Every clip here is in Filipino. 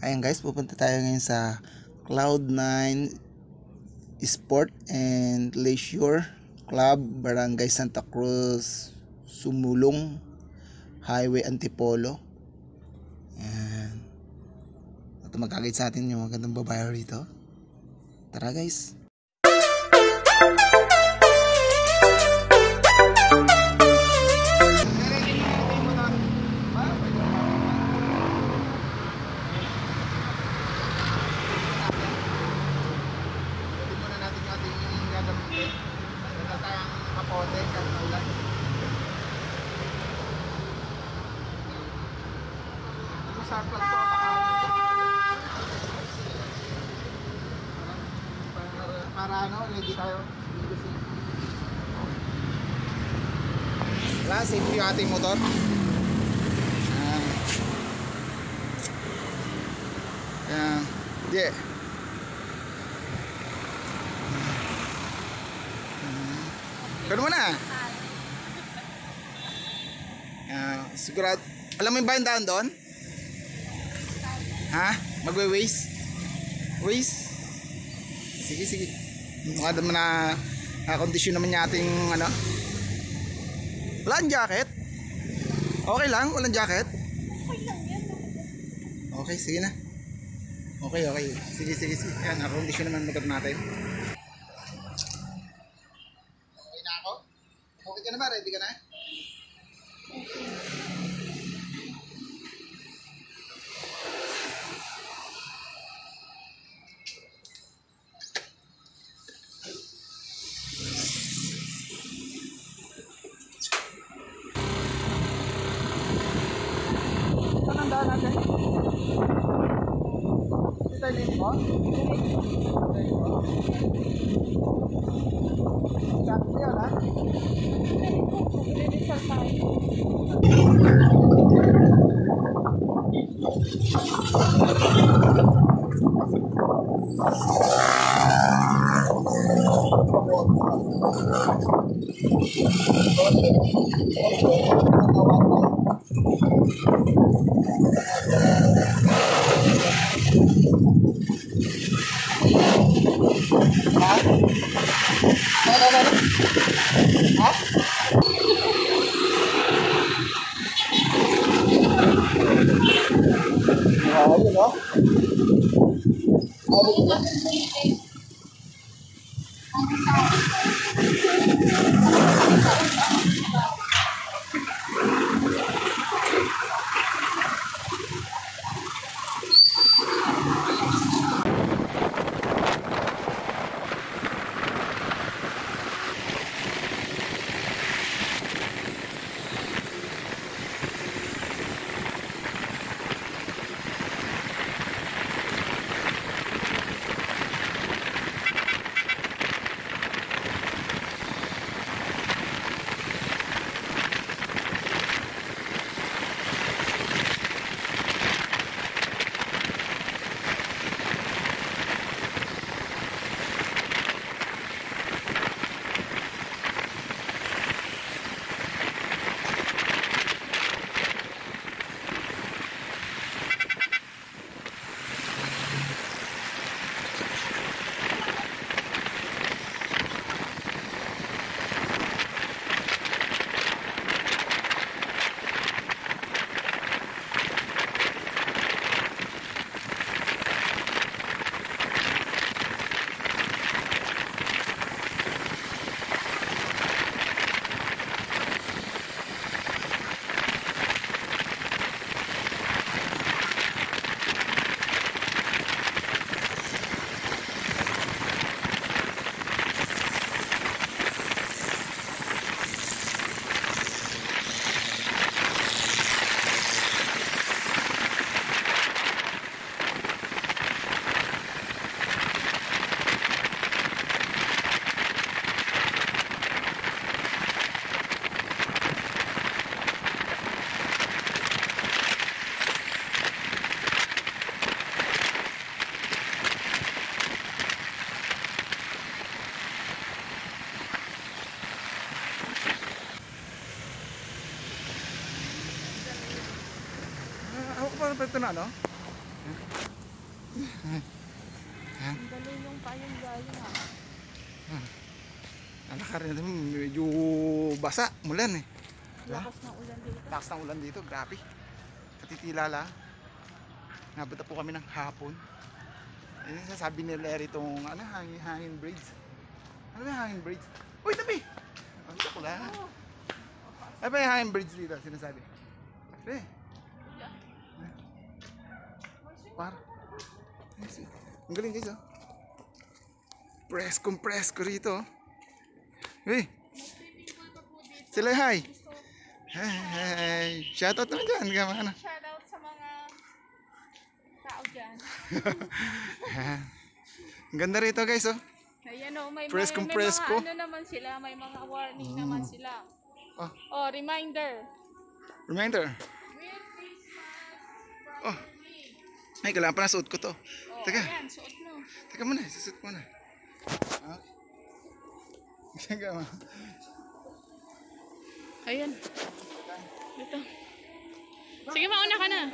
Ayan guys, pupunta tayo ngayon sa Cloud9 Sport and Leisure Club, Barangay Santa Cruz, Sumulong, Highway Antipolo. Ayan. At magkakait sa atin yung magandang babae rito. Tara guys. Para ano, ready tayo. Wala, safety yung ating motor. Yeah. Ganun mo na. Sigurado. Alam mo yung ba yung daan doon? Ha? Magwe-waste? Waste? Sige, sige. Mukha naman na kondisyon naman yung ating ano. Walang jacket? Okay lang? Walang jacket? Okay, sige na. Okay, okay. Sige, sige, sige. Yan, kondisyon naman motor natin. Okay na ako? Okay ka na ba? Ready ka na? Saan ang daan natin? Ito yung link mo? Sakto yun, ha? Ako pa ito na, no? Yan. Ang galing yung payong galing ha. Alakar natin, medyo basa, mulan eh. Lakas ng ulan dito. Lakas ng ulan dito, grabe. Katitilala. Nabot na po kami ng hapon. Ayun yung sasabi ni Larry itong ano, hangin braids. Ano ba yung hangin braids? Uy, tabi! Ang ko lang. Ano ba yung hangin braids dito, sinasabi? Eh. Para. Ang galing guys, oh. Press ko rito, oh. Uy. Sila, hi. Hey, shoutout naman dyan. Gamana. Shoutout sa mga tao dyan. Ang ganda rito guys, oh. Ayan o, may Presko. mga ano naman sila, may mga warning naman sila. Oh, reminder. Reminder. Merry Christmas. Oh. Ay, kailangan pa na suot ko to. Oh, Teka. ayan, suot mo. Teka muna, susuot muna. Okay. Gama. Ayan. Dito. Sige, mauna ka na.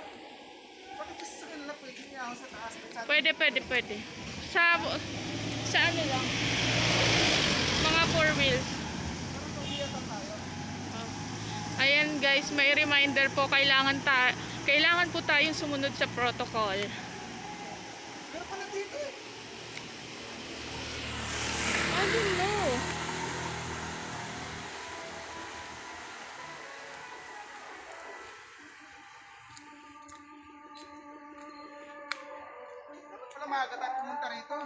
Bakit kasi sa kanila pwede niya ako sa taas? Pwede. Sa ano lang. Mga 4 wheels. Ayan guys, may reminder po, kailangan po tayong sumunod sa protocol. Pero pala dito eh. I don't know. Dapat pala maaga tayo pumunta rito.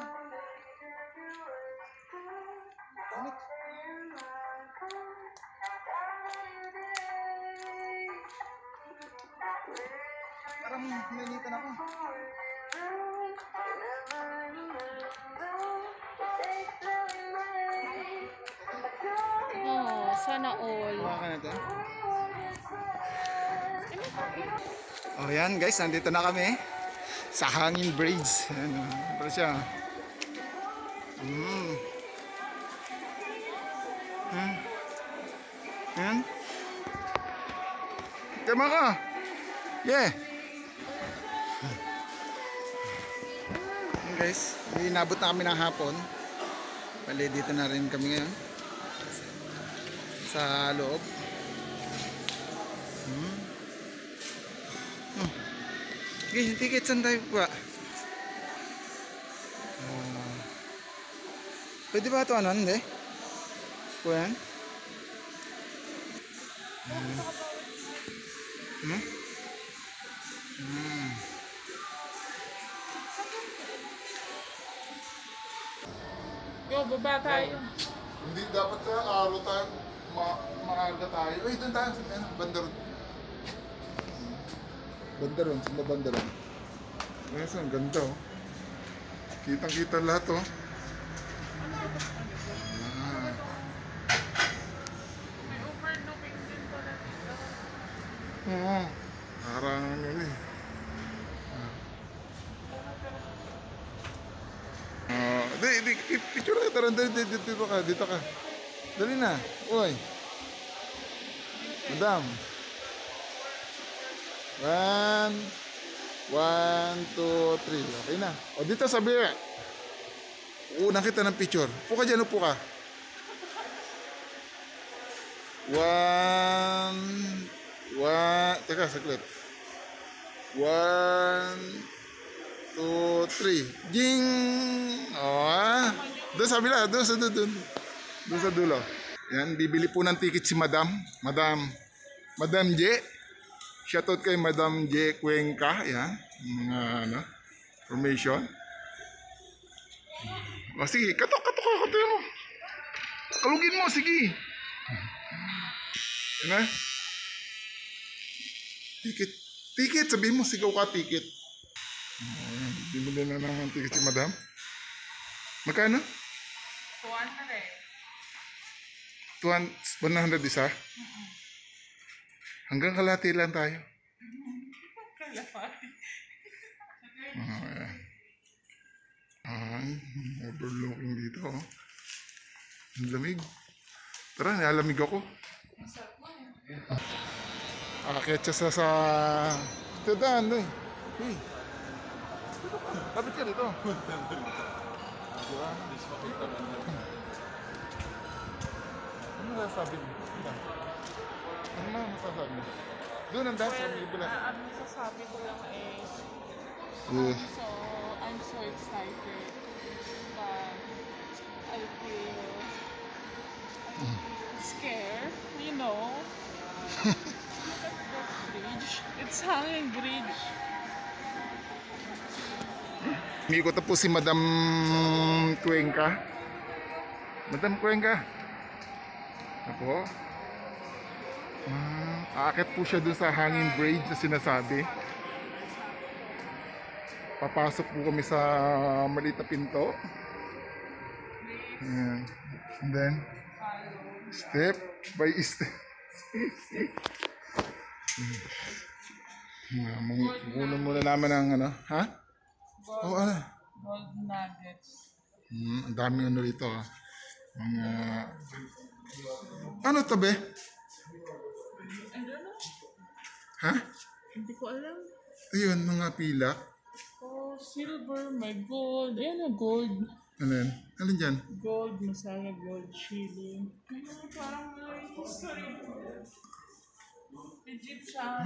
Init. Parang ninitan ako. Oh, sana all. Hawa ka na ito. Oh yan guys, nandito na kami sa Hangin Braids. Ayan, para siya. Ayan. Tama ka. Yeah. Ayan guys, inabot na kami ng hapon. Bali dito na rin kami ngayon sa loob. Okay, yung ticket saan tayo ba? Pwede ba ito ano? Hindi? Kuya? Yo, baba tayo. Hindi dapat sa araw tayo maaga tayo. Uy, doon tayo sa Bandaron. Sila Bandaron. Yes, ang ganda oh. Kitang-kita lahat oh. May overlooking din pala dito. Oo. Parang ano eh. Picture ka, tara, dito ka. Dali na, uy. Madam. 1, 2, 3. Okay na. O, dito sabi. Una kita ng picture. Upo ka dyan, upo ka. 1, teka, saglit. 1, 2, 3. Jing! Oh, doon sa bila, doon sa dulo. Yan, bibili po ng ticket si Madam J. Shoutout kay Madam J Cuenca, yan. Mga ano, information. O sige, katok mo. Kalugin mo, sige. Yan na. Ticket, sabihin mo, sigaw ka, ticket. Bibili na ng ticket si Madam. Magkano? 100 isa? Hanggang kalahati lang tayo. Overlooking dito. Oh. Ang lamig. Tara, nalamig ako. Akit siya sa... Ito daan, doy. Hey. Lapit ka dito. Diba? Ano masasabi mo? Ano masasabi mo? Doon ang dance, ang ibula. ang masasabi ko lang is, Yeah. I'm so excited. But I feel scared, you know. Look at that bridge. It's hanging bridge. Umikot na po si Madam Cuenca. Madam Cuenca. Ako. Aakit po siya dun sa hanging bridge na sinasabi. Papasok po kami sa maliit na pinto. Ayan. And then, step by step. Muna naman ang ano, ha? Oh, ano? Gold nuggets. Ang daming ano rito, ah. Mga... Ano to, be? I don't know. Ha? Hindi ko alam. Ayun, mga pilak. Oh, silver, may gold. Ayan na, gold. Ano yan? Alin dyan? Gold, masaya, gold, chili. Parang may history. Egyptian.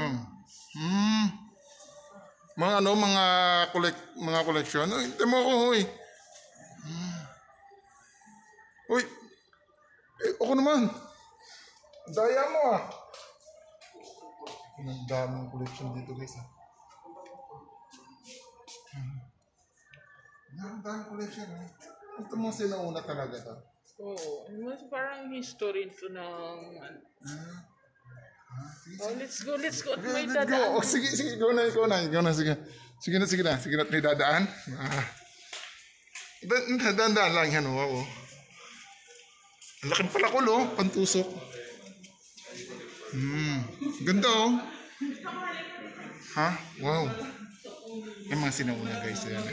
Mga ano, mga collection. Uy, hintay mo ako, uy. Uy. Ako naman. Daya mo, ah. Ang daming collection dito, guys, ah. Ang daming collection, ah. Ito mo sinauna talaga to. Oo. Mas parang history ito ng... Oh, let's go. At may Let's go. dadaan. Oh, sige, go na, sige. Sige na, may dadaan. Dandaan lang yan, wow. Ang laking palakol, oh, pantusok. Ganda, oh. Ha? Wow. Yung mga sinauna, guys. Yan.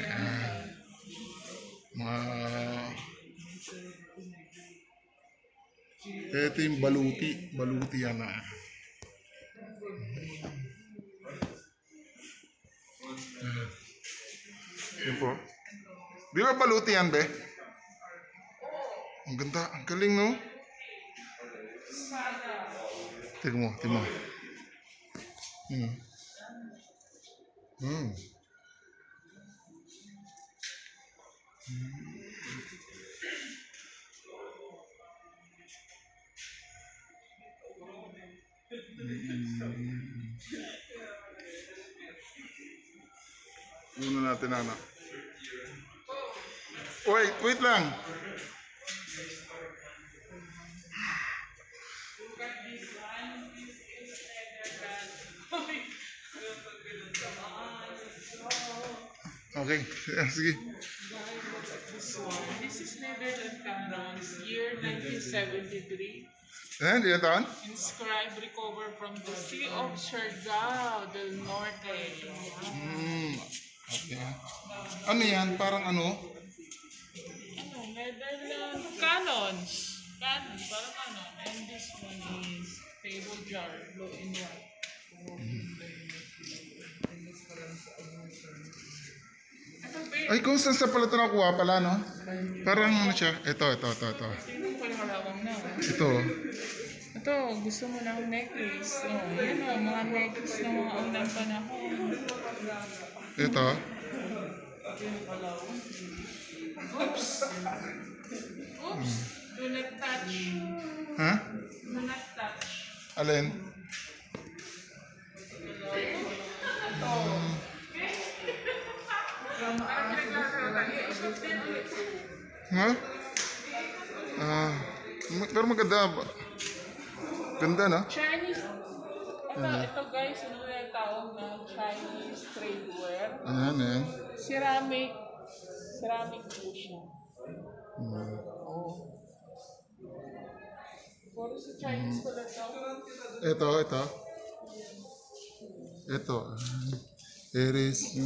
Ito yung baluti. Baluti yan, ah. Yun po. Di ba baluti yan, be? Ang ganda. Ang galing, no? Tignan mo. Muna natin, anak. Wait lang. Okay, sige. This is Netherlands Cannons, year 1973. Di na taon? Inscribed recover from the Sea of Siargao del Norte. Okay. Ano yan? Parang ano? Netherlands Cannons. Parang ano. And this one is table jar, blue and white. Ay, kung saan sa pala ito nakuha pala, no? Parang ano siya? Ito. Sino pala malawang na? Ito. Ito, gusto mo ng necklace. Oh, yan o, mga necklace ng mga unang panahon. Ito. Oops! Do not touch. Ha? Do not touch. Alin? Ha? Pero maganda. Ganda, no? Chinese. Ito guys, ano yung tawag na Chinese tradeware. Ayan. Ceramic po siya. Puro sa Chinese pala ito. Ito. Iris.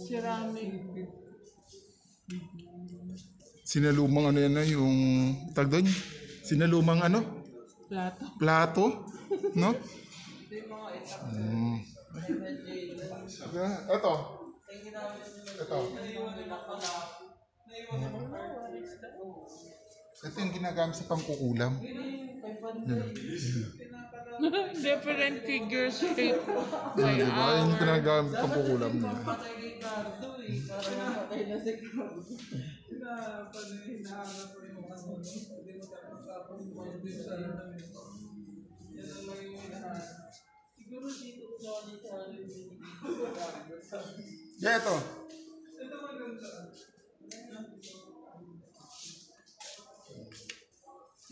Ceramic. Sinalumang ano yan na yung tag doon? Sinalumang ano? Plato. Plato? No? Ito. Ito. Ito yung ginagamit sa pangkukulam. Different figure shape. By Diba? Yung hour. ginagamit sa pangkukulam nila. Yeah, ito.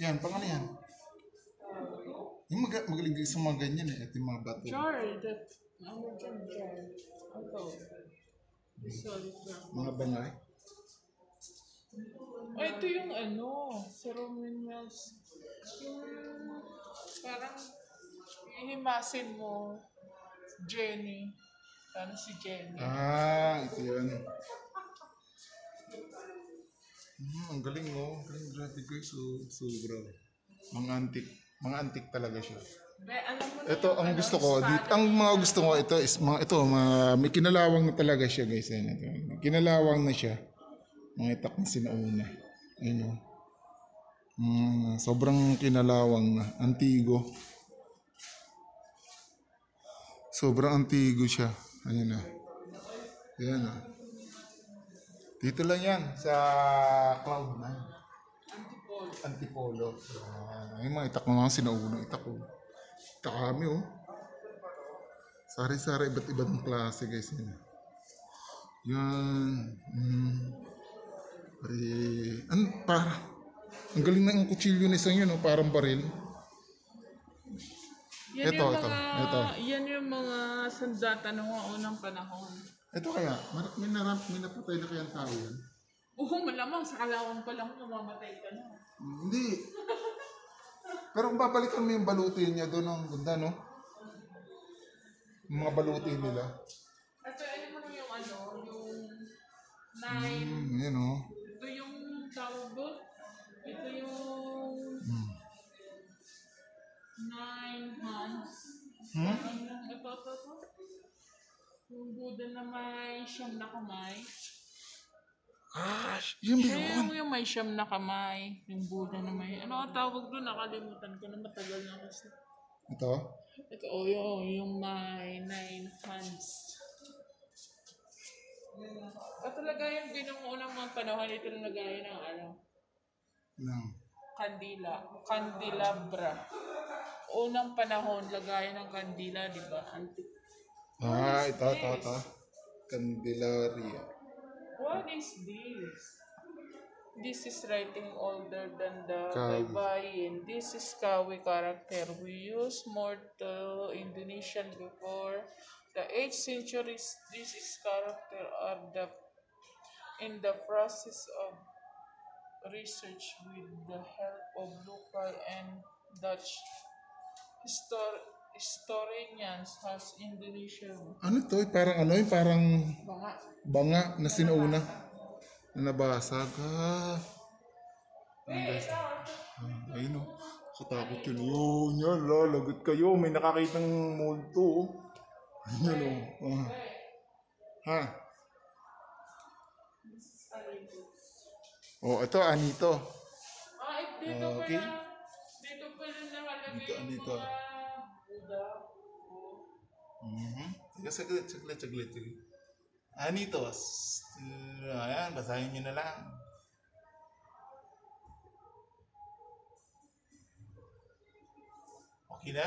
Yan, pang ano yan? Yung magaling sa mga ganyan eh. Ito yung mga bato. Jar. Ano dyan, jar? Ito. Sorry, Mga bangay. ay, ito yung ano, ceremonials. Yung parang ihimasin mo, Jenny. Paano si Jenny? Ito yun. Ang galing oh. Ang galing, grabe guys. Sobra. Mga antik talaga siya. Be, alam mo na Ito yung ang ano, gusto ko. Spanish. Ang mga gusto ko ito is may kinalawang na talaga siya guys. Ayan, ito. Kinalawang na siya. Mga itak na sinauna. Ayun oh. Sobrang kinalawang na. Antigo. Sobrang antigo siya. Ayun oh. Ayan oh. Dito lang yan sa Cloud9. Antipolo. Ay, mga itak na mga sinaunang itak ko. Itak kami oh. Sari-sari, iba't ibang klase guys. Yan. Ang galing na yung kutsilyo na isang yun oh, parang baril. Yan Ito, yung ito, mga, ito. Yan yung mga sandata ng mga unang panahon. Ito kaya, may napatay na kayang tao yan. Oo, malamang sa kalawang pa lang mamamatay ka na. Hindi. Pero kung babalikan mo yung balutin niya doon, ang ganda no? Yung mga balutin nila. At ano mo yung ano, yung nine, Yan oh. ito yung tawag doon, ito yung 9 hands. Ito. Yung Buddha na may siyam na kamay. Yun ba Siya yun? yung may siyam na kamay. Yung Buddha na may, ano ang tawag doon? Nakalimutan ko na, matagal na kasi. Ito? Ito, yung may 9 hands. At talaga yung unang mga panahon, ito na nagaya ng ano, candelabra. Unang panahon, lagayan ng kandila, di ba? Antique. Ito. Candelaria. What is this? This is writing older than the Kawi. Baybayin. This is Kawi character. We use more to Indonesian before the 8th century. This is character are in the process of research with the help of local and Dutch historians has Indonesia. Ano to? Parang Baka banga na sinauna. Na nabasag. Ayun o. Katakot yun. Yun, lagot kayo. May nakakitang multo. Ayun o. Ha? Ito, anito. dito Okay. Dito pala nakalagay Dito, yung dito. mga Buddha. Saglit. Anitos. Ayan, basahin nyo na lang. Okay na?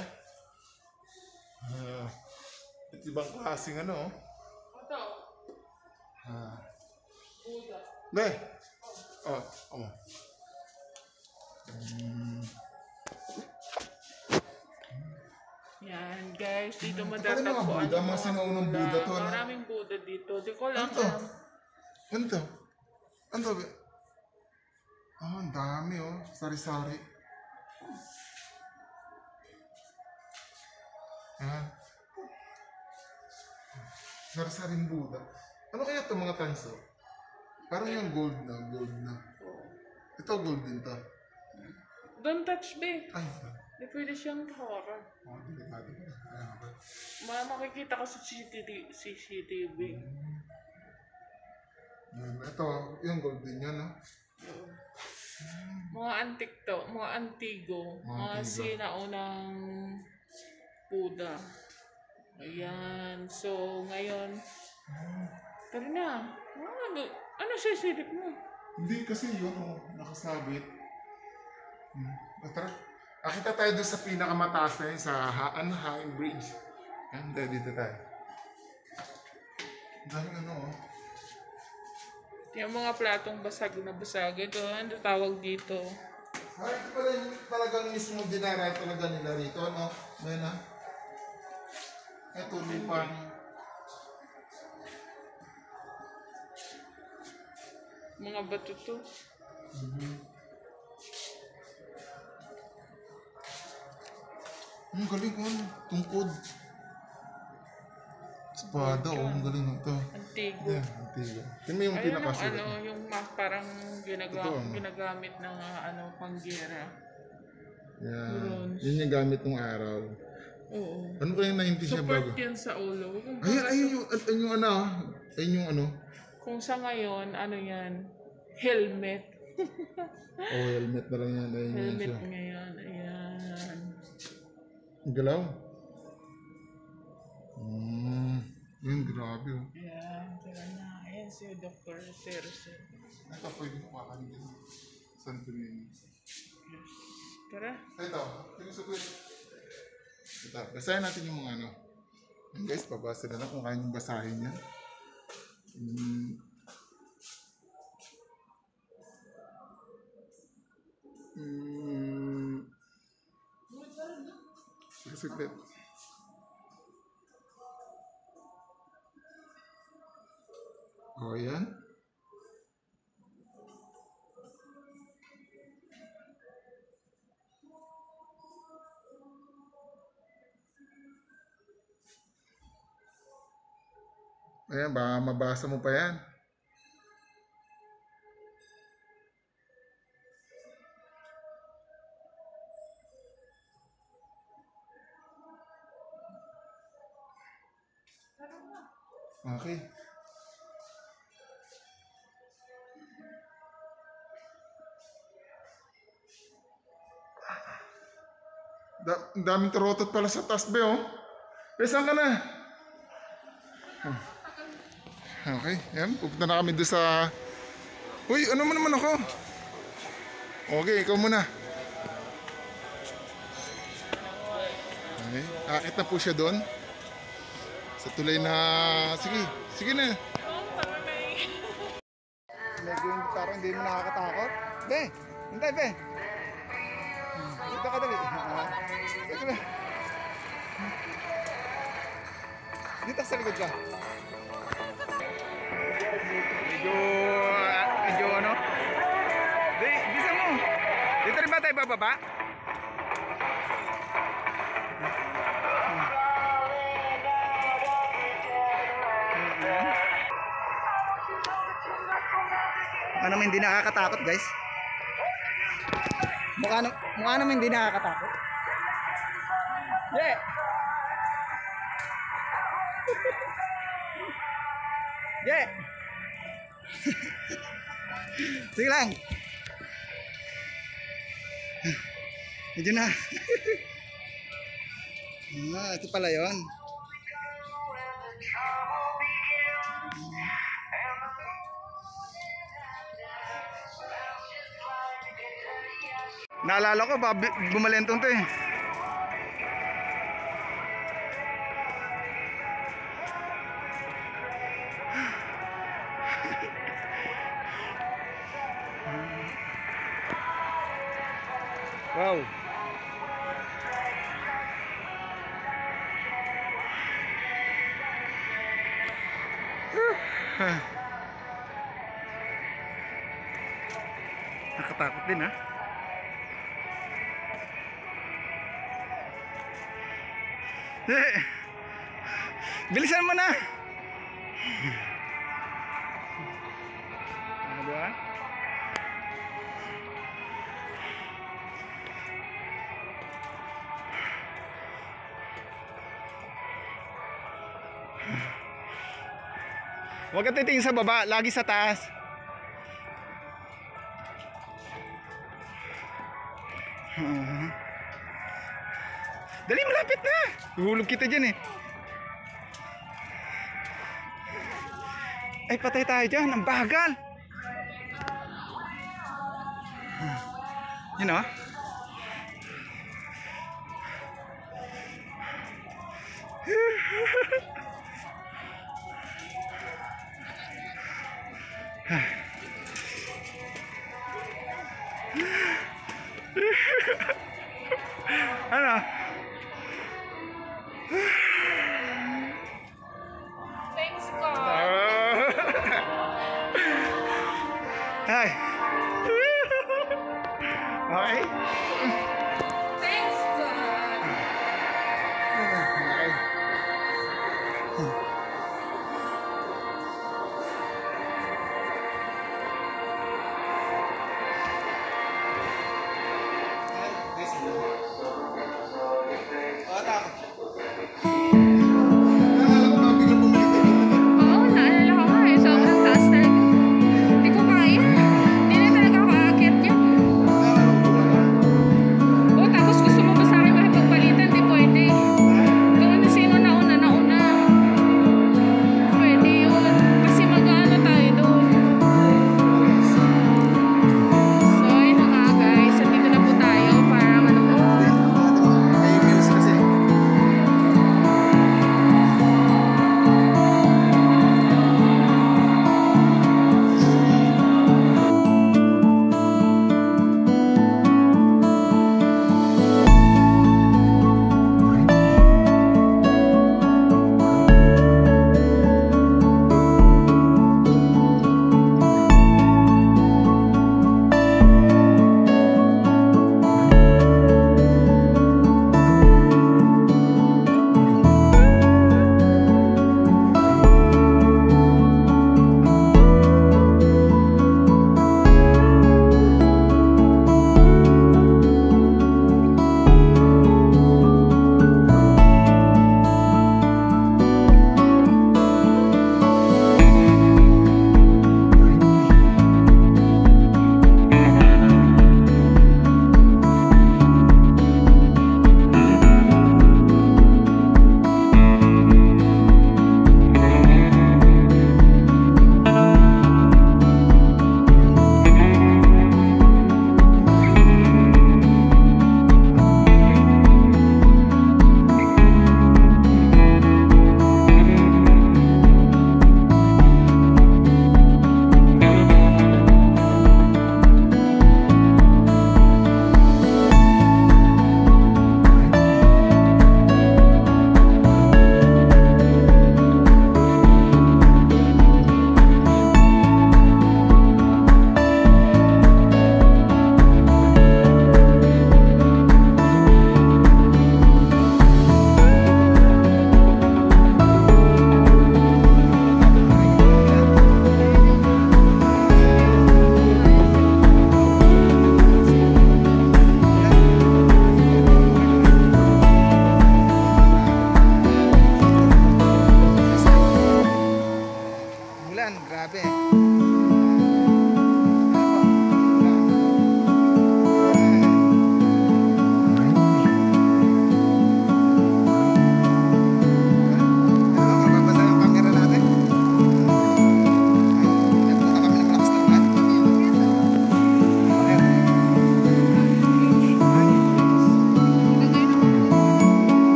Ito ibang klaseng ano. Ito, Buddha. Ne? Yan guys, dito Mga madatagpuan Buddha, mga sinaunang Buddha to. Maraming Buddha dito. Di ko lang Ano to? alam. Ano to? Ang dami oh. Sari-sari. Ayan. Sari-saring Buddha. Ano kaya ito mga tanso? Parang yung gold na. Ito gold din to. Don't touch me. Ay, Di pwede siyang horror. Oh, delikado pa. Ayan ba? Makikita ko sa CCTV. Ito, yung gold din yan, no? Mga antik to, mga antigo, mga antigo. sinaunang Buddha. Ayan. So, ngayon, tara na. Ano sisilip mo? Hindi kasi yun, oh, nakasabit. Tara. Akita tayo doon sa pinakamataas na yun, sa Hanging Bridge. Ayan, dito tayo. Daming ano, oh. Yung mga platong basag na basag. Ito, ano tawag dito? Ay, ito pala yung talagang mismo dinaray talaga nila rito, no? Ayan, ha? Ito, lupan. Mga bato to. Ang galing ko, ano? Tungkod. Espada, oh, ang galing ito. Antigo. Yan, antigo. Tingnan mo yung Ayun ang pinakasulat. ano, yung parang Ito, ano? ginagamit ng panggera. Yan. Bronze. Yun yung gamit ng araw. Oo. Ano kaya na-hindi siya bago? Support yan sa ulo. Ayun yung ano, ayun yung ano. Kung sa ngayon, ano yan? Helmet. Oh, helmet na lang yan. Ayun yan Helmet siya. ngayon. Ayan. Ang galaw. Yun, grabe oh. Ayan. Tira na. Ayan si Dr. Terce. Ito, pwede ko kakanin dito. Santorini. Yes. Tara. Ito, tinusugod. Ito, basahin natin yung mga ano. And guys, pabasa na lang kung kaya nyung basahin yan. Saglit. O, yan. Ayan, baka mabasa mo pa yan. Okay. Ang daming turotot pala sa taas, be, oh. Saan ka na? Okay, yan. Pupunta na kami doon sa... Uy, ano mo naman ako? Okay, ikaw muna. Okay, akit na po siya doon. Sa tulay na... Sige, sige na. Medyo yung parang hindi mo nakakatakot. Be, hintay, be. Dito ka dali. Dito na. Dito sa likod ka. Medyo ano? Bisa mo. Dito rin ba tayo bababa? Mukha naman hindi nakakatakot, guys. Mukha naman hindi nakakatakot. Yeah. Yeah. Sige lang. Medyo na. Ito pala yun. Naalala ko, bumalentong to eh. Wow. Nakatakot din, ha? Bilisan mo na. Ano ba? Huwag ka titingin sa baba, lagi sa taas. Dali, malapit na. Uhulog kita dyan eh. Ay, patay tayo dyan. Ang bagal. Yun o. Ano?